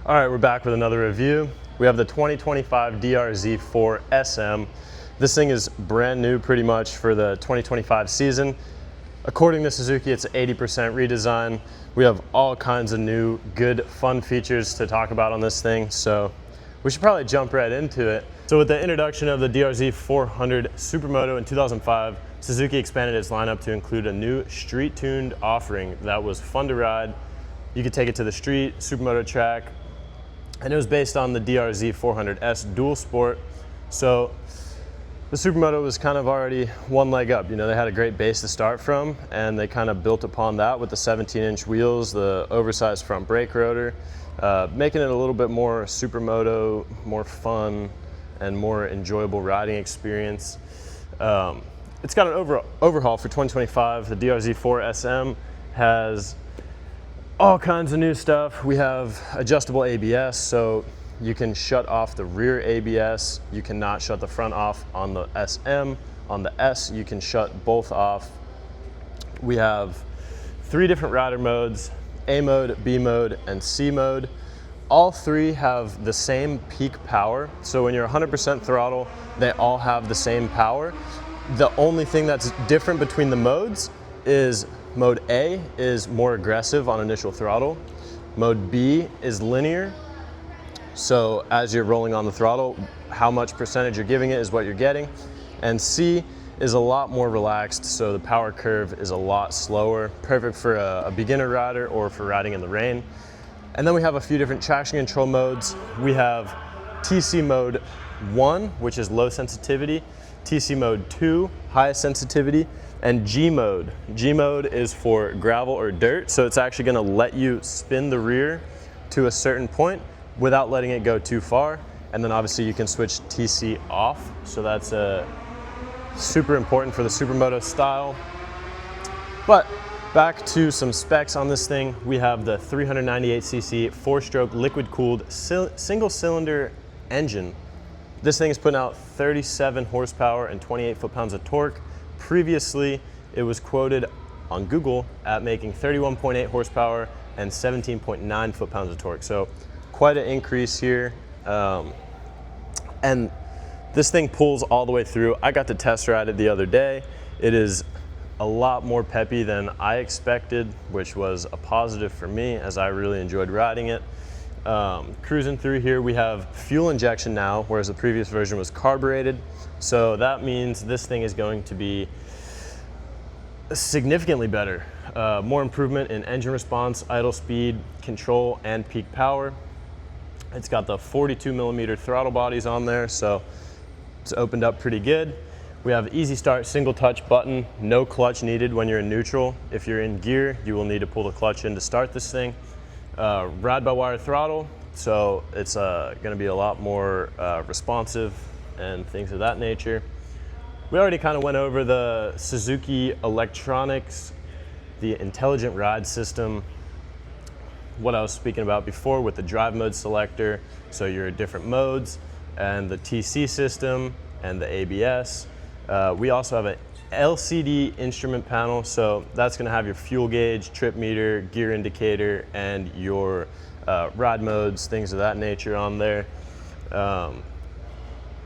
All right, we're back with another review. We have the 2025 Z4SM. This thing is brand new pretty much for the 2025 season. According to Suzuki, it's 80% redesign. We have all kinds of new, good, fun features to talk about on this thing, so we should probably jump right into it. So with the introduction of the DRZ 400 SuperMoto in 2005, Suzuki expanded its lineup to include a new street-tuned offering that was fun to ride. You could take it to the street, SuperMoto track, and it was based on the DRZ 400S dual sport. So the SuperMoto was kind of already one leg up. You know, they had a great base to start from, and they kind of built upon that with the 17-inch wheels, the oversized front brake rotor, making it a little bit more SuperMoto, more fun, and more enjoyable riding experience. It's got an overhaul for 2025. The DRZ 4SM has all kinds of new stuff. We have adjustable ABS, so you can shut off the rear ABS. You cannot shut the front off on the SM. On the S, you can shut both off. We have 3 different rider modes: A mode, B mode, and C mode. All 3 have the same peak power. So when you're 100% throttle, they all have the same power. The only thing that's different between the modes is Mode A is more aggressive on initial throttle. Mode B is linear. So as you're rolling on the throttle, how much percentage you're giving it is what you're getting. And C is a lot more relaxed, so the power curve is a lot slower, perfect for a beginner rider or for riding in the rain. And then we have a few different traction control modes. We have TC mode 1, which is low sensitivity, TC mode 2, highest sensitivity, and G mode. G mode is for gravel or dirt, so it's actually gonna let you spin the rear to a certain point without letting it go too far. And then obviously you can switch TC off, so that's super important for the SuperMoto style. But back to some specs on this thing. We have the 398cc 4-stroke liquid-cooled single-cylinder engine. This thing is putting out 37 horsepower and 28 foot-pounds of torque. Previously, it was quoted on Google at making 31.8 horsepower and 17.9 foot-pounds of torque. So quite an increase here. And this thing pulls all the way through. I got to test ride it the other day. It is a lot more peppy than I expected, which was a positive for me as I really enjoyed riding it. Cruising through here, we have fuel injection now, whereas the previous version was carbureted. So that means this thing is going to be significantly better. More improvement in engine response, idle speed, control, and peak power. It's got the 42mm throttle bodies on there, so it's opened up pretty good. We have easy start, single touch button, no clutch needed when you're in neutral. If you're in gear, you will need to pull the clutch in to start this thing. Ride-by-wire throttle, so it's gonna be a lot more responsive and things of that nature. We already kind of went over the Suzuki electronics, the intelligent ride system, what I was speaking about before with the drive mode selector, so your different modes, and the TC system and the ABS. We also have an LCD instrument panel, so that's going to have your fuel gauge, trip meter, gear indicator, and your ride modes, things of that nature on there.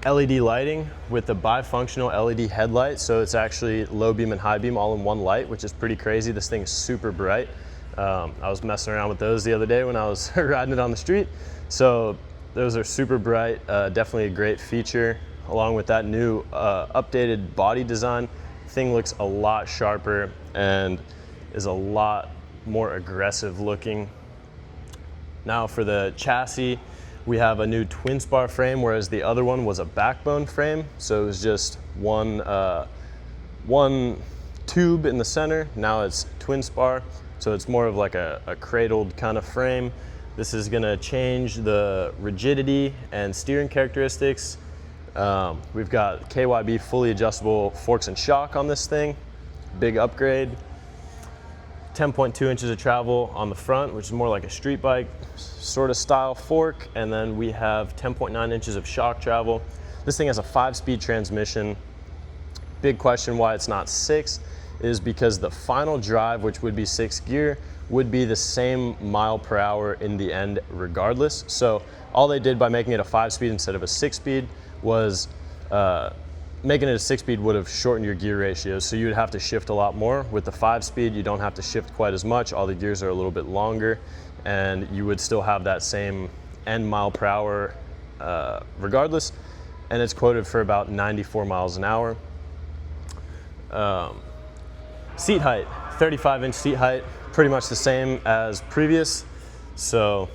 LED lighting with the bifunctional LED headlight, so it's actually low beam and high beam all in one light, which is pretty crazy. This thing is super bright. I was messing around with those the other day when I was riding it on the street. So those are super bright, definitely a great feature. Along with that new updated body design, thing looks a lot sharper and is a lot more aggressive looking. Now for the chassis, we have a new twin-spar frame, whereas the other one was a backbone frame. So it was just one tube in the center. Now it's twin-spar, so it's more of like a cradled kind of frame. This is gonna change the rigidity and steering characteristics. We've got KYB fully adjustable forks and shock on this thing, big upgrade. 10.2 inches of travel on the front, which is more like a street bike sort of style fork, and then we have 10.9 inches of shock travel. This thing has a 5-speed transmission. Big question why it's not 6 is because the final drive, which would be 6 gear, would be the same mile per hour in the end regardless. So all they did by making it a 5-speed instead of a 6-speed was making it a 6-speed would have shortened your gear ratios, so you would have to shift a lot more. With the 5-speed, you don't have to shift quite as much. All the gears are a little bit longer, and you would still have that same end mile per hour regardless. And it's quoted for about 94 miles an hour. Seat height, 35-inch seat height, pretty much the same as previous, so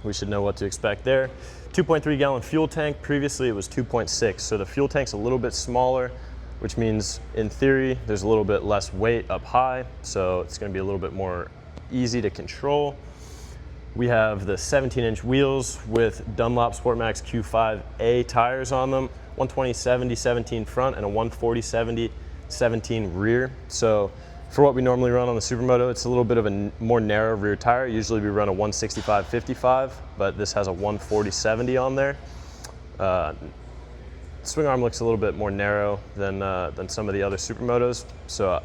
we should know what to expect there. 2.3 gallon fuel tank, previously it was 2.6, so the fuel tank's a little bit smaller, which means in theory there's a little bit less weight up high, so it's going to be a little bit more easy to control. We have the 17-inch wheels with Dunlop Sportmax Q5A tires on them, 120/70/17 front and a 140/70/17 rear. So for what we normally run on the SuperMoto, it's a little bit of a more narrow rear tire. Usually we run a 165/55, but this has a 140/70 on there. Swing arm looks a little bit more narrow than some of the other SuperMotos, so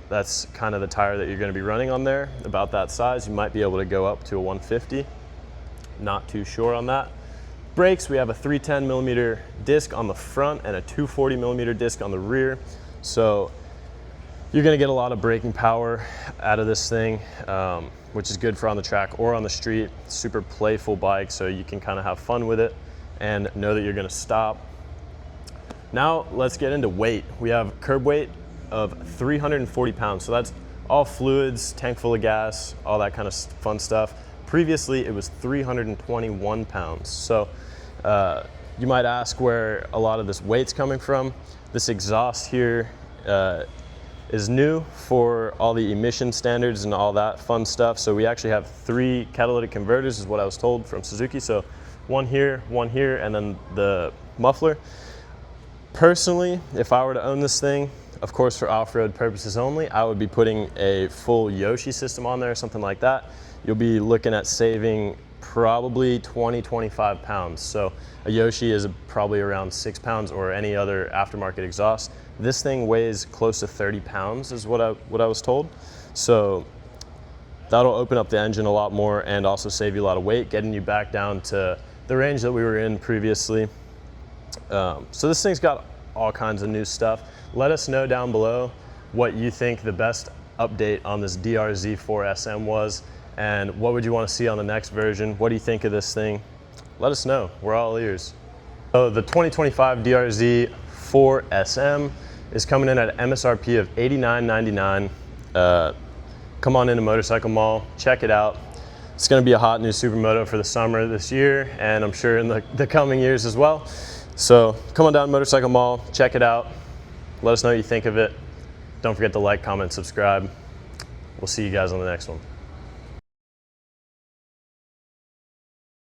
that's kind of the tire that you're going to be running on there. About that size, you might be able to go up to a 150. Not too sure on that. Brakes, we have a 310mm disc on the front and a 240mm disc on the rear. So you're going to get a lot of braking power out of this thing, which is good for on the track or on the street. Super playful bike, so you can kind of have fun with it and know that you're going to stop. Now let's get into weight. We have curb weight of 340 pounds. So that's all fluids, tank full of gas, all that kind of fun stuff. Previously it was 321 pounds. So you might ask where a lot of this weight's coming from. This exhaust here is new for all the emission standards and all that fun stuff. So we actually have 3 catalytic converters is what I was told from Suzuki. So one here, and then the muffler. Personally, if I were to own this thing, of course for off-road purposes only, I would be putting a full Yoshi system on there, something like that. You'll be looking at saving probably 20-25 pounds. So a Yoshi is probably around 6 pounds, or any other aftermarket exhaust. This thing weighs close to 30 pounds is what I was told. So that'll open up the engine a lot more and also save you a lot of weight, getting you back down to the range that we were in previously. So this thing's got all kinds of new stuff. Let us know down below what you think the best update on this Z4SM was, and what would you want to see on the next version? What do you think of this thing? Let us know, we're all ears. So the 2025 Z4SM is coming in at MSRP of $89.99. Come on into Motorcycle Mall, check it out. It's going to be a hot new SuperMoto for the summer this year, and I'm sure in the coming years as well. So come on down to Motorcycle Mall, check it out. Let us know what you think of it. Don't forget to like, comment, subscribe. We'll see you guys on the next one.